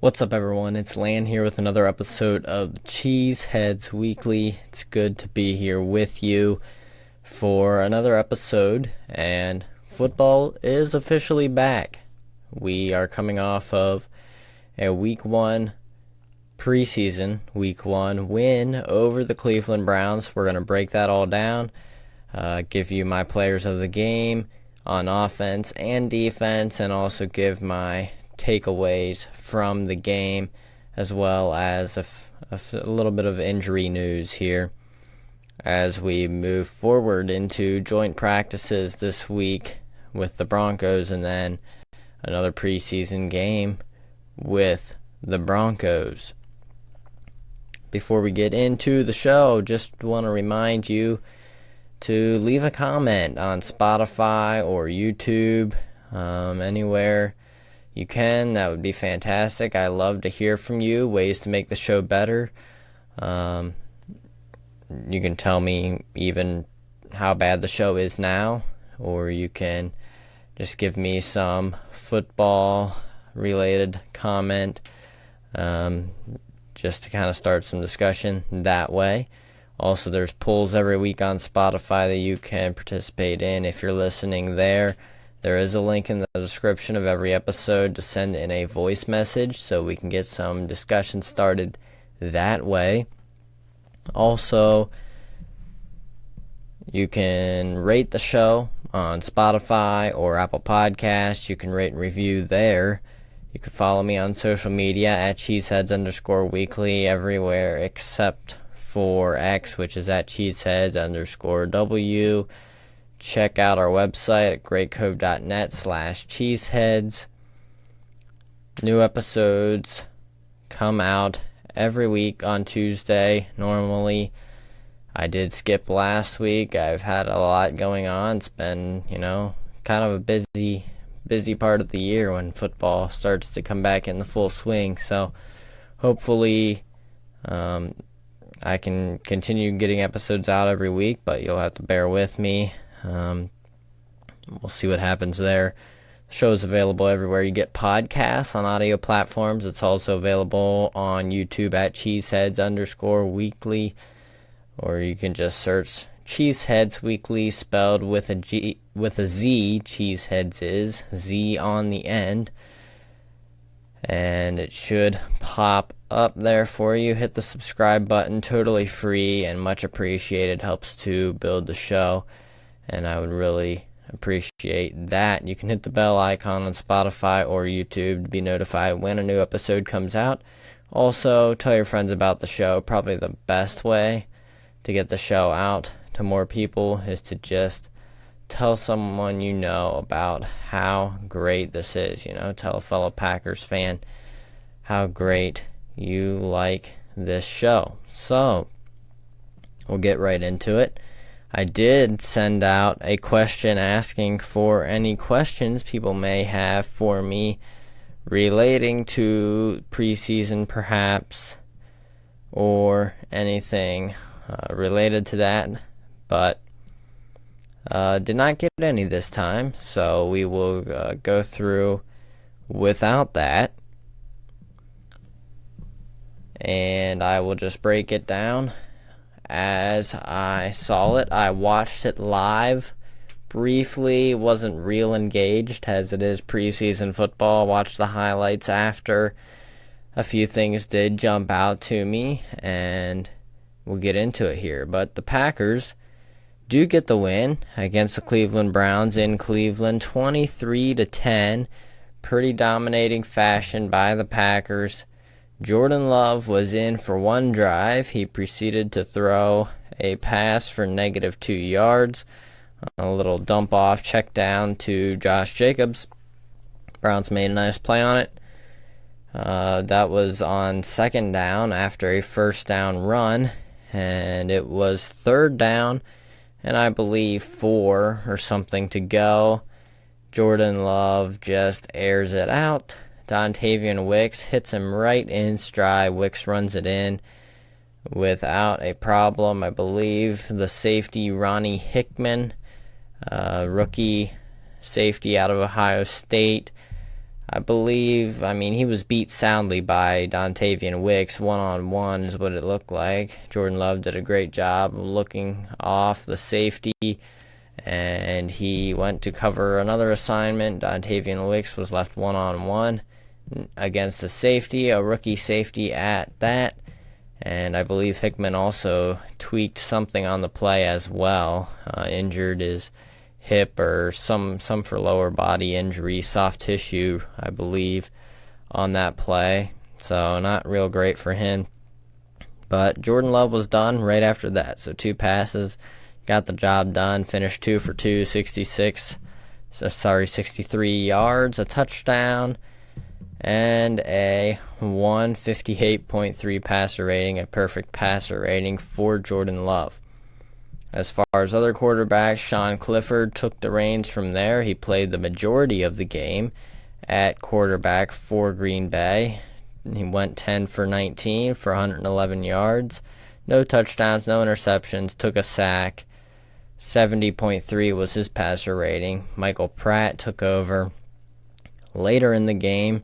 What's up, everyone? It's Lan here with another episode of Cheeseheadz Weekly. It's good to be here with you for another episode, and football is officially back. We are coming off of a Week 1 preseason, Week 1 win over the Cleveland Browns. We're going to break that all down, give you my players of the game on offense and defense, and also give my takeaways from the game, as well as a little bit of injury news here as we move forward into joint practices this week with the Broncos, and then another preseason game with the Broncos. Before we get into the show, just want to remind you to leave a comment on Spotify or YouTube, anywhere you can. That would be fantastic. I love to hear from you, ways to make the show better. You can tell me even how bad the show is now, or you can just give me some football related comment, just to kind of start some discussion that way. Also, there's polls every week on Spotify that you can participate in. If you're listening there, there is a link in the description of every episode to send in a voice message so we can get some discussion started that way. Also, you can rate the show on Spotify or Apple Podcasts. You can rate and review there. You can follow me on social media at Cheeseheadz_weekly everywhere except for X, which is at Cheeseheadz_W. Check out our website at greatcove.net/cheeseheads. New episodes come out every week on Tuesday. Normally, I did skip last week. I've had a lot going on. It's been, kind of a busy part of the year when football starts to come back in the full swing. So hopefully, I can continue getting episodes out every week, but you'll have to bear with me. We'll see what happens there. The show is available everywhere you get podcasts on audio platforms. It's also available on YouTube at Cheeseheadz_weekly, or you can just search Cheeseheadz Weekly spelled with a Z. Cheeseheadz is Z on the end, and it should pop up there for you. Hit the subscribe button, totally free and much appreciated. Helps to build the show, and I would really appreciate that. You can hit the bell icon on Spotify or YouTube to be notified when a new episode comes out. Also, tell your friends about the show. Probably the best way to get the show out to more people is to just tell someone you know about how great this is. Tell a fellow Packers fan how great you like this show. So, we'll get right into it. I did send out a question asking for any questions people may have for me relating to preseason, perhaps, or anything related to that, but did not get any this time, so we will go through without that, and I will just break it down as I saw it. I watched it live briefly, wasn't real engaged as it is preseason football. Watched the highlights after. A few things did jump out to me, and we'll get into it here. But the Packers do get the win against the Cleveland Browns in Cleveland, 23-10. Pretty dominating fashion by the Packers. Jordan Love was in for one drive. He proceeded to throw a pass for -2 yards. A little dump off, check down to Josh Jacobs. Browns made a nice play on it. That was on second down after a first down run, and it was third down, and I believe 4 or something to go. Jordan Love just airs it out. Dontavian Wicks hits him right in stride. Wicks runs it in without a problem. I believe the safety, Ronnie Hickman, rookie safety out of Ohio State, I believe, he was beat soundly by Dontavian Wicks. One-on-one is what it looked like. Jordan Love did a great job looking off the safety, and he went to cover another assignment. Dontavian Wicks was left one-on-one against the safety, a rookie safety at that. And I believe Hickman also tweaked something on the play as well. Injured his hip or some for lower body injury, soft tissue, I believe, on that play. So not real great for him. But Jordan Love was done right after that. So 2 passes, got the job done, finished 2 for 2, 63 yards, a touchdown, and a 158.3 passer rating, a perfect passer rating for Jordan Love. As far as other quarterbacks, Sean Clifford took the reins from there. He played the majority of the game at quarterback for Green Bay. He went 10 for 19 for 111 yards. No touchdowns, no interceptions, took a sack. 70.3 was his passer rating. Michael Pratt took over later in the game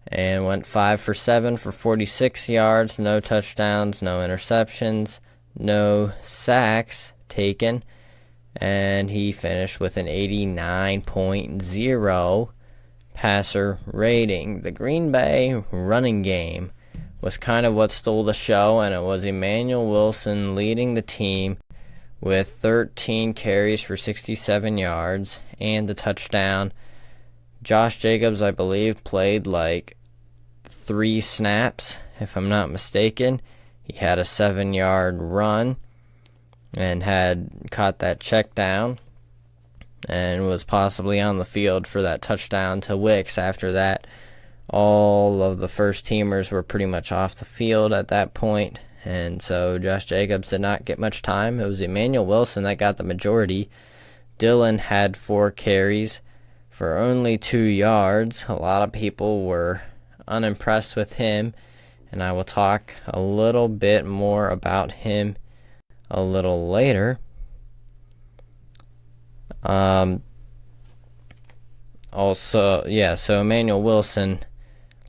and went 5 for 7 for 46 yards, no touchdowns, no interceptions, no sacks taken, and he finished with an 89.0 passer rating. The Green Bay running game was kind of what stole the show, and it was Emmanuel Wilson leading the team with 13 carries for 67 yards and a touchdown. Josh Jacobs, I believe, played like 3 snaps, if I'm not mistaken. He had a 7-yard run and had caught that check down and was possibly on the field for that touchdown to Wicks. After that, all of the first teamers were pretty much off the field at that point, and so Josh Jacobs did not get much time. It was Emmanuel Wilson that got the majority. Dillon had 4 carries for only 2 yards. A lot of people were unimpressed with him, and I will talk a little bit more about him a little later. So Emmanuel Wilson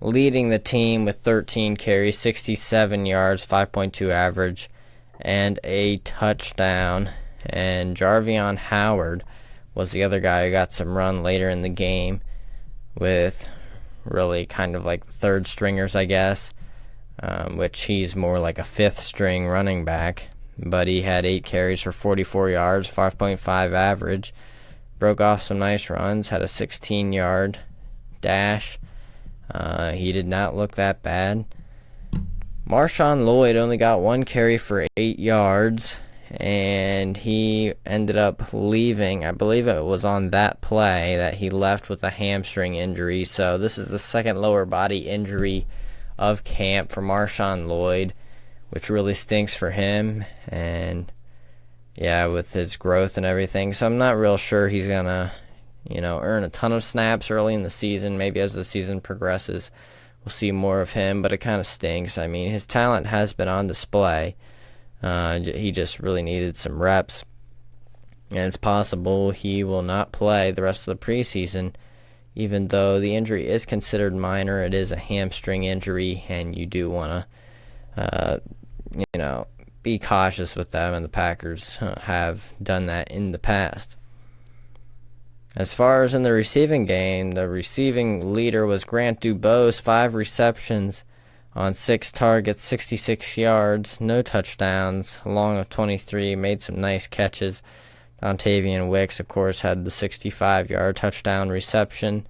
leading the team with 13 carries, 67 yards, 5.2 average, and a touchdown. And Jarvion Howard was the other guy who got some run later in the game with really kind of like the third stringers, I guess, which he's more like a 5th string running back. But he had 8 carries for 44 yards, 5.5 average, broke off some nice runs, had a 16-yard dash. He did not look that bad. Marshawn Lloyd only got 1 carry for 8 yards, and he ended up leaving. I believe it was on that play that he left with a hamstring injury. So this is the second lower body injury of camp for Marshawn Lloyd, which really stinks for him. And yeah, with his growth and everything. So I'm not real sure he's going to, earn a ton of snaps early in the season. Maybe as the season progresses, we'll see more of him, but it kind of stinks. I mean, his talent has been on display. He just really needed some reps, and it's possible he will not play the rest of the preseason, even though the injury is considered minor. It is a hamstring injury, and you do want to, be cautious with them, and the Packers have done that in the past. As far as in the receiving game, the receiving leader was Grant Dubose, 5 receptions on 6 targets, 66 yards, no touchdowns, long of 23, made some nice catches. Dontavian Wicks, of course, had the 65-yard touchdown reception.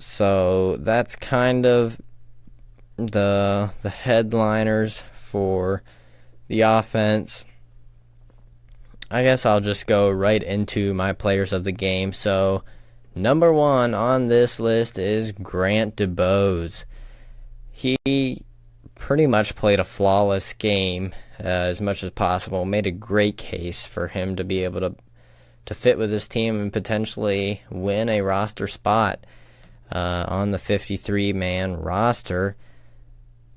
So that's kind of the headliners for the offense. I guess I'll just go right into my players of the game. So number 1 on this list is Grant Dubose. He pretty much played a flawless game as much as possible. Made a great case for him to be able to fit with his team and potentially win a roster spot on the 53-man roster.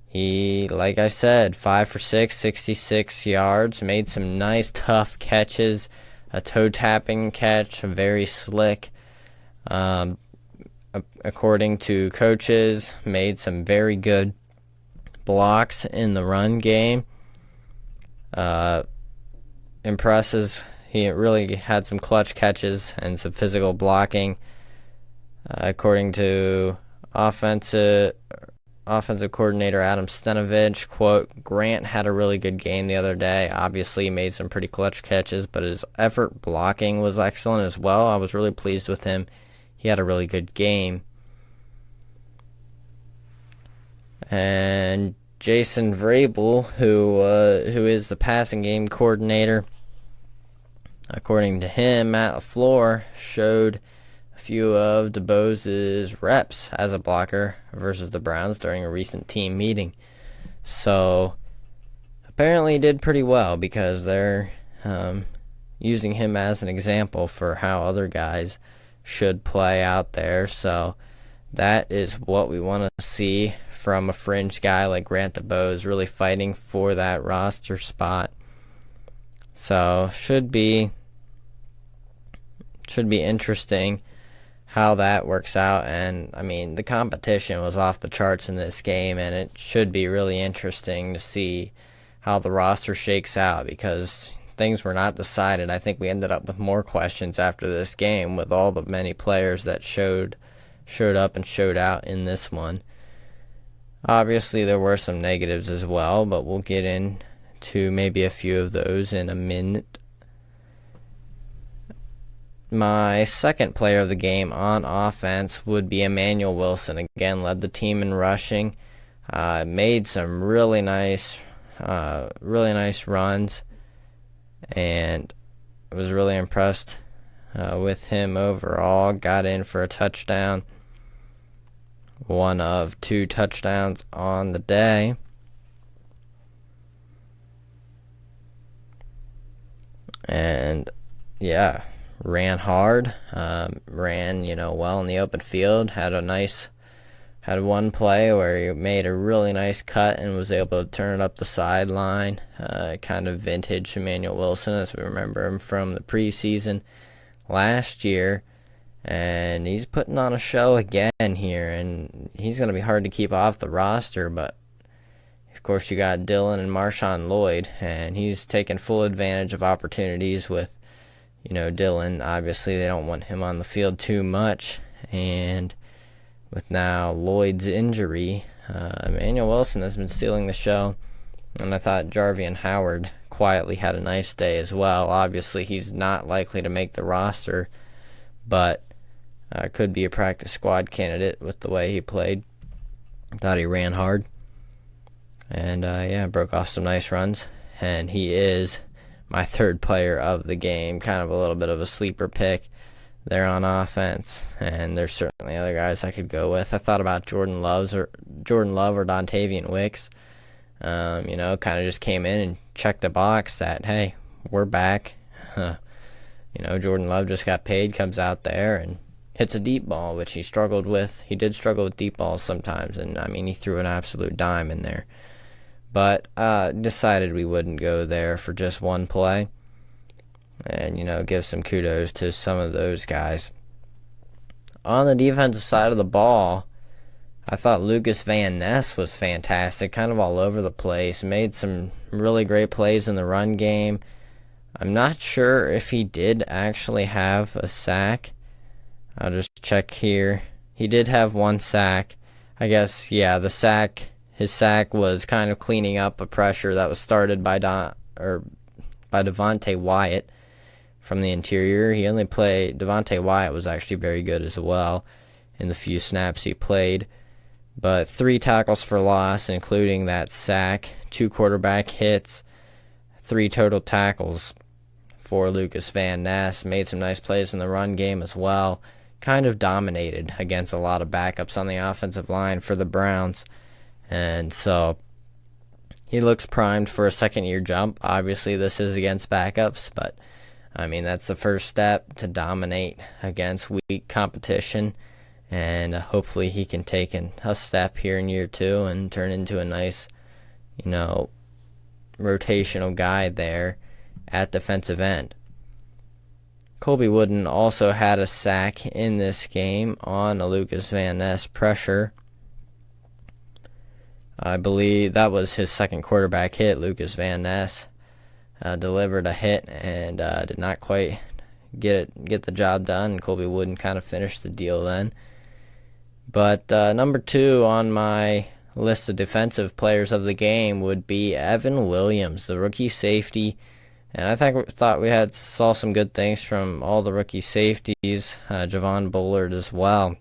He, like I said, 5 for 6, 66 yards, made some nice tough catches, a toe-tapping catch, very slick. According to coaches, made some very good blocks in the run game. Impresses. He really had some clutch catches and some physical blocking. According to offensive coordinator Adam Stenovich, quote, Grant had a really good game the other day. Obviously, he made some pretty clutch catches, but his effort blocking was excellent as well. I was really pleased with him. He had a really good game. And Jason Vrabel, who is the passing game coordinator, according to him, Matt LaFleur showed a few of DeBose's reps as a blocker versus the Browns during a recent team meeting. So apparently he did pretty well because they're using him as an example for how other guys should play out there. So that is what we want to see from a fringe guy like Grant DeBose, really fighting for that roster spot. So should be interesting how that works out. And I mean, the competition was off the charts in this game, and it should be really interesting to see how the roster shakes out because things were not decided. I think we ended up with more questions after this game with all the many players that showed up and showed out in this one. Obviously, there were some negatives as well, but we'll get into maybe a few of those in a minute. My second player of the game on offense would be Emmanuel Wilson. Again, led the team in rushing, made some really nice runs, and was really impressed with him overall. Got in for a touchdown. One of 2 touchdowns on the day. And yeah, ran hard, ran well in the open field. Had one play where he made a really nice cut and was able to turn it up the sideline. Kind of vintage Emmanuel Wilson as we remember him from the preseason last year. And he's putting on a show again here, and he's going to be hard to keep off the roster, but of course you got Dillon and Marshawn Lloyd, and he's taking full advantage of opportunities with, Dillon. Obviously they don't want him on the field too much, and with now Lloyd's injury, Emmanuel Wilson has been stealing the show, and I thought Jarvian Howard quietly had a nice day as well. Obviously he's not likely to make the roster, but could be a practice squad candidate with the way he played. Thought he ran hard. And, broke off some nice runs. And he is my third player of the game. Kind of a little bit of a sleeper pick there on offense. And there's certainly other guys I could go with. I thought about Jordan Love or Dontavian Wicks. Kind of just came in and checked a box that, hey, we're back. Jordan Love just got paid, comes out there and hits a deep ball, which he struggled with. He did struggle with deep balls sometimes, and he threw an absolute dime in there. But decided we wouldn't go there for just one play, and give some kudos to some of those guys. On the defensive side of the ball, I thought Lucas Van Ness was fantastic, kind of all over the place, made some really great plays in the run game. I'm not sure if he did actually have a sack. I'll just check here. He did have one sack. I guess, his sack was kind of cleaning up a pressure that was started by Devontae Wyatt from the interior. Devontae Wyatt was actually very good as well in the few snaps he played. But 3 tackles for loss, including that sack, 2 quarterback hits, 3 total tackles for Lucas Van Ness. Made some nice plays in the run game as well. Kind of dominated against a lot of backups on the offensive line for the Browns. And so he looks primed for a second-year jump. Obviously, this is against backups, but, that's the first step to dominate against weak competition. And hopefully he can take a step here in year 2 and turn into a nice, rotational guy there at defensive end. Colby Wooden also had a sack in this game on a Lucas Van Ness pressure. I believe that was his second quarterback hit. Lucas Van Ness delivered a hit and did not quite get the job done. And Colby Wooden kind of finished the deal then. But number 2 on my list of defensive players of the game would be Evan Williams, the rookie safety. And I thought we saw some good things from all the rookie safeties. Javon Bullard as well.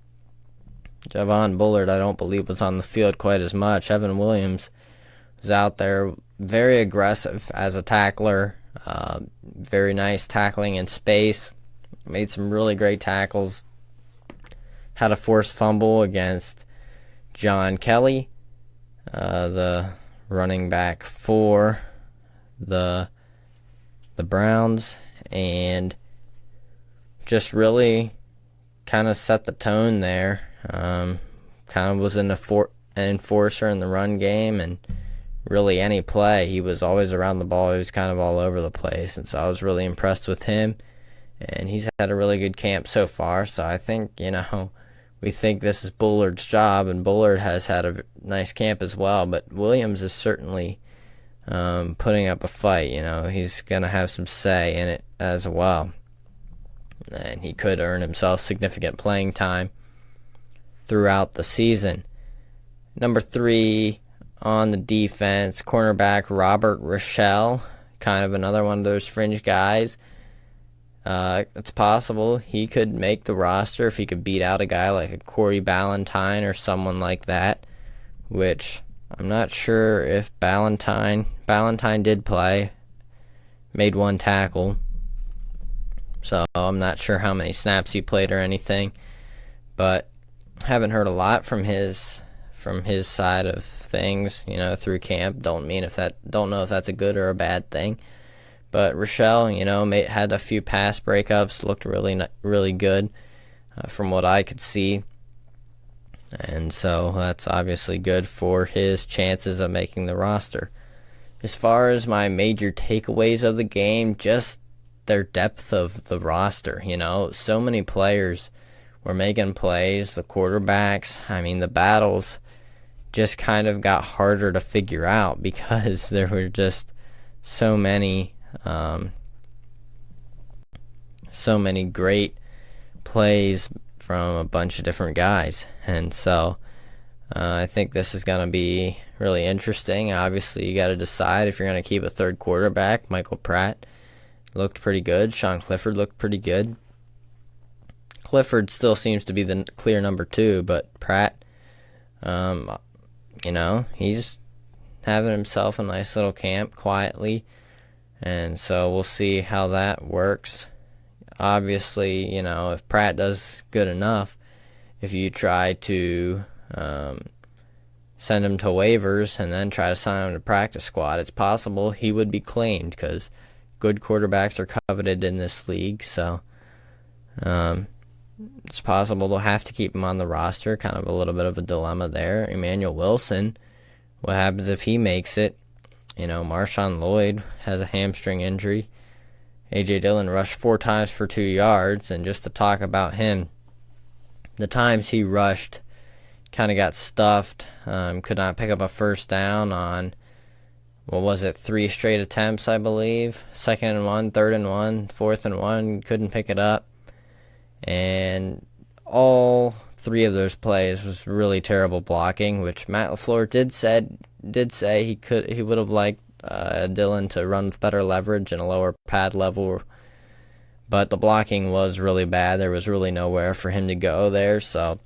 Javon Bullard, I don't believe, was on the field quite as much. Evan Williams was out there, very aggressive as a tackler. Very nice tackling in space. Made some really great tackles. Had a forced fumble against John Kelly, the running back for the Browns, and just really kind of set the tone there. Kind of was an enforcer in the run game, and really any play, he was always around the ball. He was kind of all over the place, and so I was really impressed with him. And he's had a really good camp so far, so I think, we think this is Bullard's job, and Bullard has had a nice camp as well, but Williams is certainly putting up a fight. He's going to have some say in it as well, and he could earn himself significant playing time throughout the season. Number 3 on the defense, cornerback Robert Rochelle, kind of another one of those fringe guys. It's possible he could make the roster if he could beat out a guy like a Corey Ballantyne or someone like that, which I'm not sure if Ballantyne did play, made 1 tackle, so I'm not sure how many snaps he played or anything, but haven't heard a lot from his side of things, through camp. Don't know if that's a good or a bad thing. But Rochelle, had a few pass breakups, looked really good from what I could see. And so that's obviously good for his chances of making the roster. As far as my major takeaways of the game, just their depth of the roster. So many players were making plays. The quarterbacks, the battles just kind of got harder to figure out because there were just so many great plays from a bunch of different guys. And so I think this is going to be really interesting. Obviously, you got to decide if you're going to keep a third quarterback. Michael Pratt looked pretty good. Sean Clifford looked pretty good. Clifford still seems to be the clear number 2, but Pratt, he's having himself a nice little camp quietly. And so we'll see how that works. Obviously, if Pratt does good enough, if you try to send him to waivers and then try to sign him to practice squad, it's possible he would be claimed because good quarterbacks are coveted in this league. So it's possible they'll have to keep him on the roster. Kind of a little bit of a dilemma there. Emmanuel Wilson, what happens if he makes it? Marshawn Lloyd has a hamstring injury. A.J. Dillon rushed 4 times for 2 yards, and just to talk about him, the times he rushed kind of got stuffed. Could not pick up a first down on, 3 straight attempts, I believe. 2nd and 1, 3rd and 1, 4th and 1, couldn't pick it up. And all 3 of those plays was really terrible blocking, which Matt LaFleur did say he would have liked Dillon to run with better leverage and a lower pad level, but the blocking was really bad. There was really nowhere for him to go there, so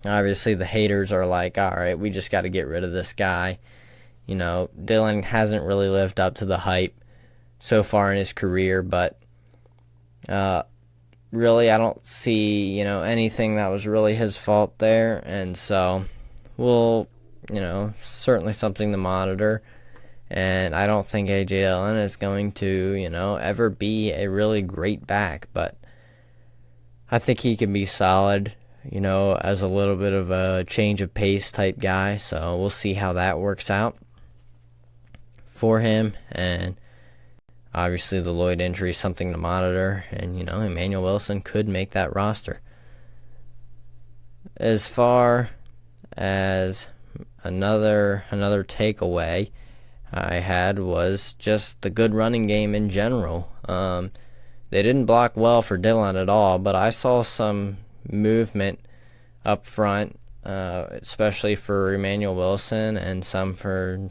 obviously the haters are like, all right, we just got to get rid of this guy. Dillon hasn't really lived up to the hype so far in his career, but really I don't see anything that was really his fault there, and so we'll certainly something to monitor. And I don't think A.J. Dillon is going to, ever be a really great back. But I think he can be solid, as a little bit of a change of pace type guy. So we'll see how that works out for him. And Obviously, the Lloyd injury is something to monitor, and, Emmanuel Wilson could make that roster. As far as another takeaway I had was just the good running game in general. They didn't block well for Dillon at all, but I saw some movement up front, especially for Emmanuel Wilson, and some for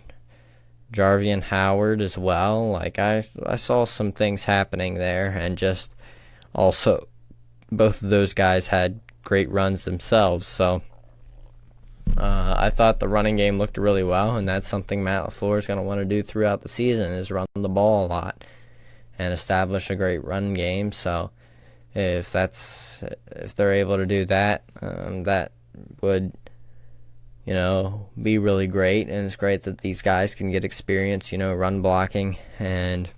Jarvian Howard as well. Like, I saw some things happening there, and just also both of those guys had great runs themselves. So I thought the running game looked really well, and that's something Matt LaFleur is going to want to do throughout the season, is run the ball a lot and establish a great run game. So if they're able to do that, that would be really great. And it's great that these guys can get experience, run blocking, and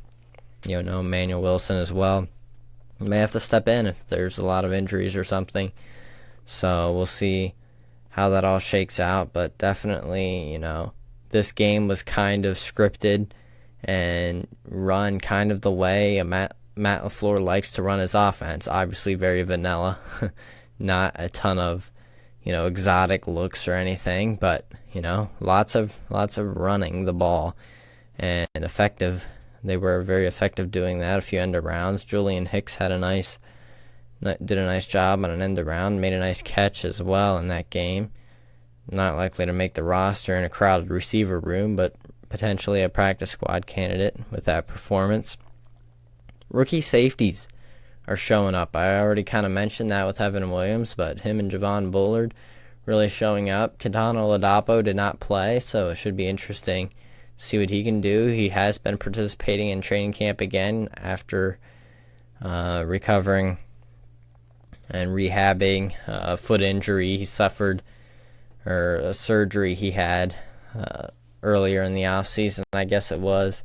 Emmanuel Wilson as well. May have to step in if there's a lot of injuries or something. So we'll see how that all shakes out. But definitely, this game was kind of scripted and run kind of the way Matt LaFleur likes to run his offense. Obviously very vanilla, not a ton of exotic looks or anything, but lots of running the ball, and effective. They were very effective doing that. A few end arounds. Julian Hicks did a nice job on an end around, made a nice catch as well in that game. Not likely to make the roster in a crowded receiver room, but potentially a practice squad candidate with that performance. Rookie safeties are showing up. I already kind of mentioned that with Evan Williams, but him and Javon Bullard really showing up. Kadano Ladapo did not play, so it should be interesting to see what he can do. He has been participating in training camp again after recovering and rehabbing a foot injury he suffered, or a surgery he had earlier in the offseason, I guess it was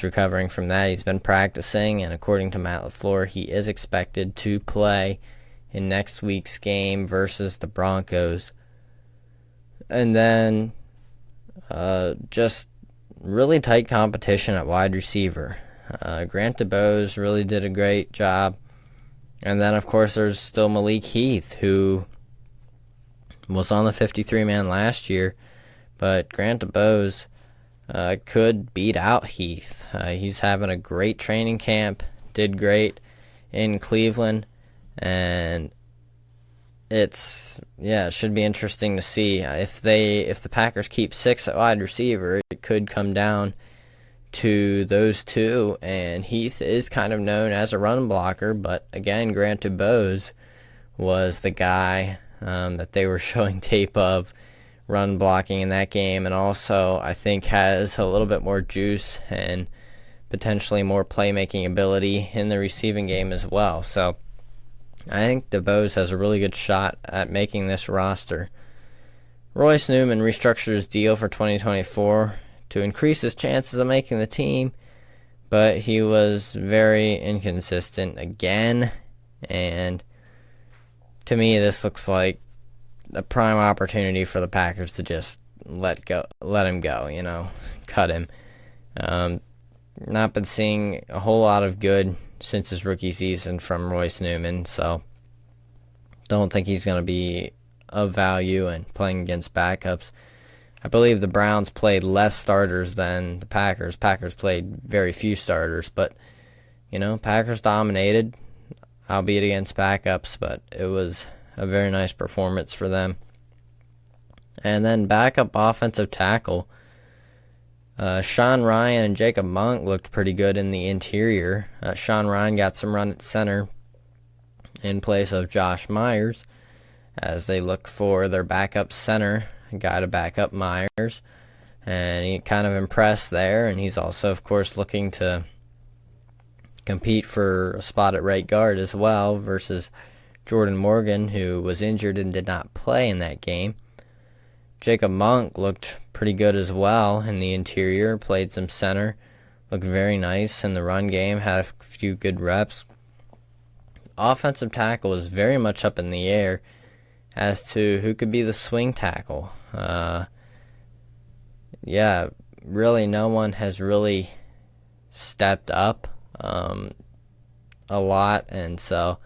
recovering from that. He's been practicing, and according to Matt LaFleur, he is expected to play in next week's game versus the Broncos. And then just really tight competition at wide receiver. Grant DeBose really did a great job. And then, of course, there's still Malik Heath, who was on the 53-man last year, but Grant DeBose could beat out Heath. He's having a great training camp, did great in Cleveland, and it should be interesting to see if the Packers keep 6 at wide receiver. It could come down to those two, and Heath is kind of known as a run blocker, but again, Grant DeBose was the guy that they were showing tape of run blocking in that game, and also I think has a little bit more juice and potentially more playmaking ability in the receiving game as well. So I think DeBose has a really good shot at making this roster. Royce Newman restructured his deal for 2024 to increase his chances of making the team, but he was very inconsistent again, and to me this looks like a prime opportunity for the Packers to just let him go, cut him. Not been seeing a whole lot of good since his rookie season from Royce Newman, so don't think he's going to be of value and playing against backups. I believe the Browns played less starters than the Packers. Packers played very few starters, but, Packers dominated, albeit against backups, but it was a very nice performance for them. And then backup offensive tackle, Sean Ryan and Jacob Monk looked pretty good in the interior. Sean Ryan got some run at center in place of Josh Myers as they look for their backup center, a guy to back up Myers. And he kind of impressed there, and he's also, of course, looking to compete for a spot at right guard as well versus Jordan Morgan, who was injured and did not play in that game. Jacob Monk looked pretty good as well in the interior, played some center, looked very nice in the run game, had a few good reps. Offensive tackle is very much up in the air as to who could be the swing tackle. Really no one has really stepped up a lot, and so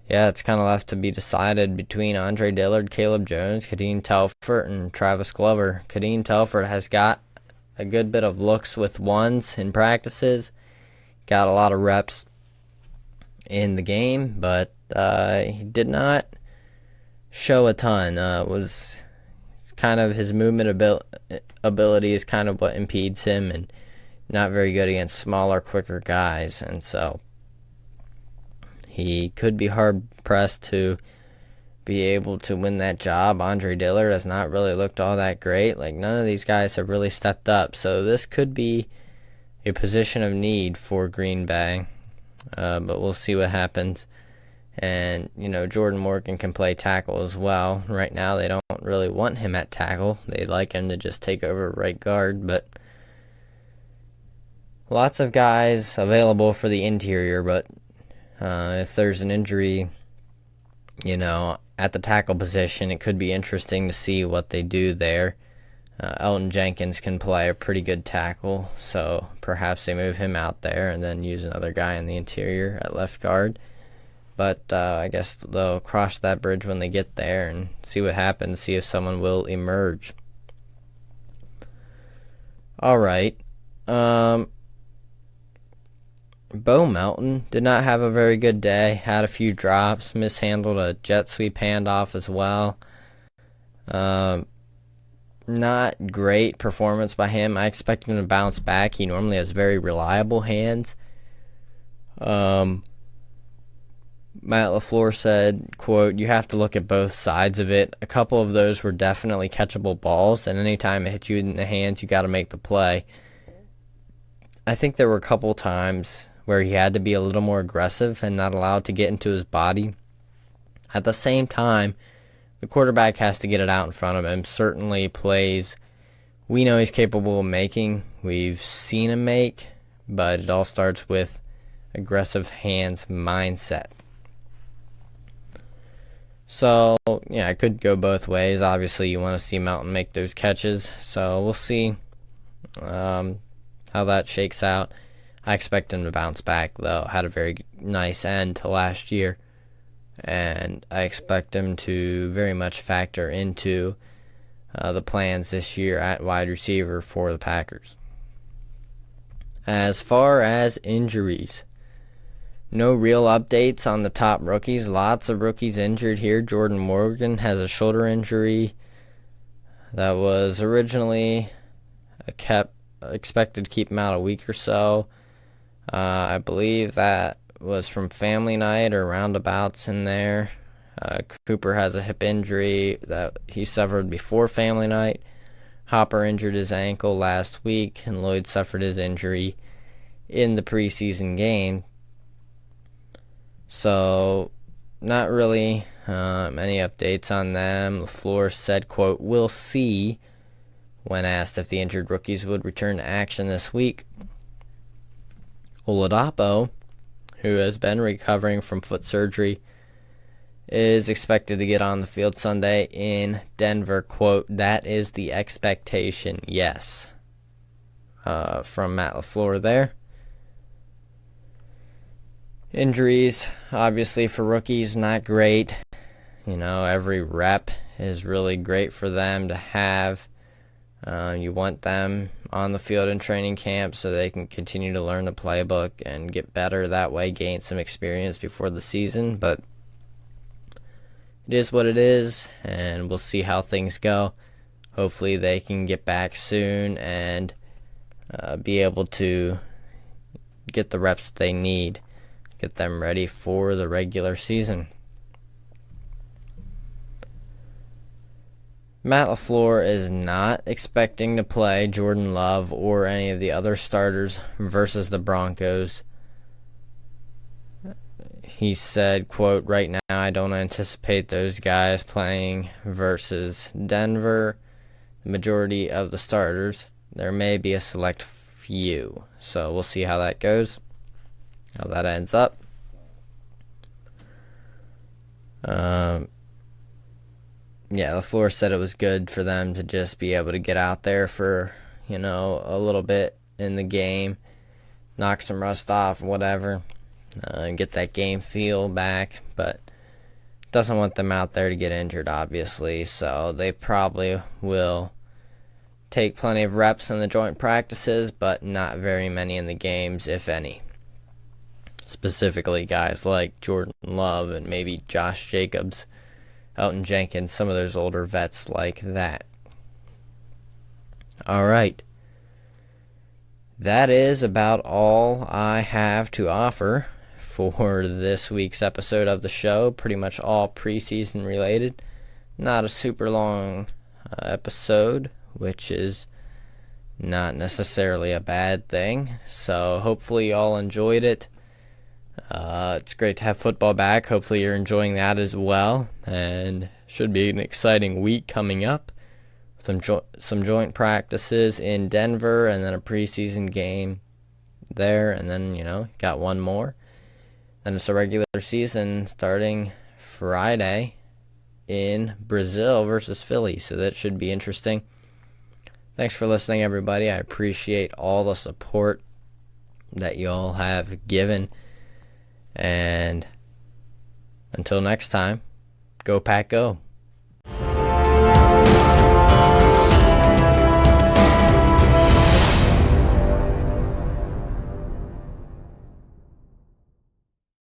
yeah, it's kind of left to be decided between Andre Dillard, Caleb Jones, Kadeem Telford, and Travis Glover. Kadeem Telford has got a good bit of looks with ones in practices, got a lot of reps in the game, but he did not show a ton. Was kind of his movement ability is kind of what impedes him, and not very good against smaller, quicker guys, and so he could be hard-pressed to be able to win that job. Andre Dillard has not really looked all that great. Like, none of these guys have really stepped up, so this could be a position of need for Green Bay, but we'll see what happens. And, Jordan Morgan can play tackle as well. Right now, they don't really want him at tackle. They'd like him to just take over right guard, but lots of guys available for the interior, but if there's an injury, at the tackle position, it could be interesting to see what they do there. Elton Jenkins can play a pretty good tackle, so perhaps they move him out there and then use another guy in the interior at left guard. But I guess they'll cross that bridge when they get there and see what happens, see if someone will emerge. All right. Bo Melton did not have a very good day. Had a few drops, mishandled a jet sweep handoff as well. Not great performance by him. I expect him to bounce back. He normally has very reliable hands. Matt LaFleur said, quote, "You have to look at both sides of it. A couple of those were definitely catchable balls, and anytime it hits you in the hands, you got to make the play." I think there were a couple times where he had to be a little more aggressive and not allowed to get into his body. At the same time, the quarterback has to get it out in front of him. Certainly plays we know he's capable of making. We've seen him make, but it all starts with aggressive hands mindset. So, yeah, it could go both ways. Obviously, you want to see Melton make those catches, so we'll see how that shakes out. I expect him to bounce back, though. Had a very nice end to last year, and I expect him to very much factor into the plans this year at wide receiver for the Packers. As far as injuries, no real updates on the top rookies. Lots of rookies injured here. Jordan Morgan has a shoulder injury that was originally expected to keep him out a week or so. I believe that was from family night or roundabouts in there. Cooper has a hip injury that he suffered before family night. Hopper injured his ankle last week, and Lloyd suffered his injury in the preseason game. So, not really any updates on them. LaFleur said, quote, "We'll see," when asked if the injured rookies would return to action this week. Oladapo, who has been recovering from foot surgery, is expected to get on the field Sunday in Denver. Quote, "That is the expectation, yes," from Matt LaFleur there. Injuries, obviously, for rookies, not great. Every rep is really great for them to have. You want them on the field in training camp so they can continue to learn the playbook and get better that way, gain some experience before the season. But it is what it is, and we'll see how things go. Hopefully they can get back soon and be able to get the reps they need, get them ready for the regular season. Matt LaFleur is not expecting to play Jordan Love or any of the other starters versus the Broncos. He said, quote, "Right now I don't anticipate those guys playing versus Denver. The majority of the starters. There may be a select few." So we'll see how that goes, how that ends up. LaFleur said it was good for them to just be able to get out there for, a little bit in the game knock some rust off, whatever, and get that game feel back. But doesn't want them out there to get injured, obviously, so they probably will take plenty of reps in the joint practices, but not very many in the games, if any. Specifically, guys like Jordan Love and maybe Josh Jacobs, Elton Jenkins, some of those older vets like that. All right. That is about all I have to offer for this week's episode of the show. Pretty much all preseason related. Not a super long episode, which is not necessarily a bad thing. So hopefully you all enjoyed it. It's great to have football back. Hopefully you're enjoying that as well. And should be an exciting week coming up. Some joint practices in Denver, and then a preseason game there, and then, got one more. Then it's a regular season starting Friday in Brazil versus Philly, so that should be interesting. Thanks for listening, everybody. I appreciate all the support that you all have given. And until next time, go Pack Go.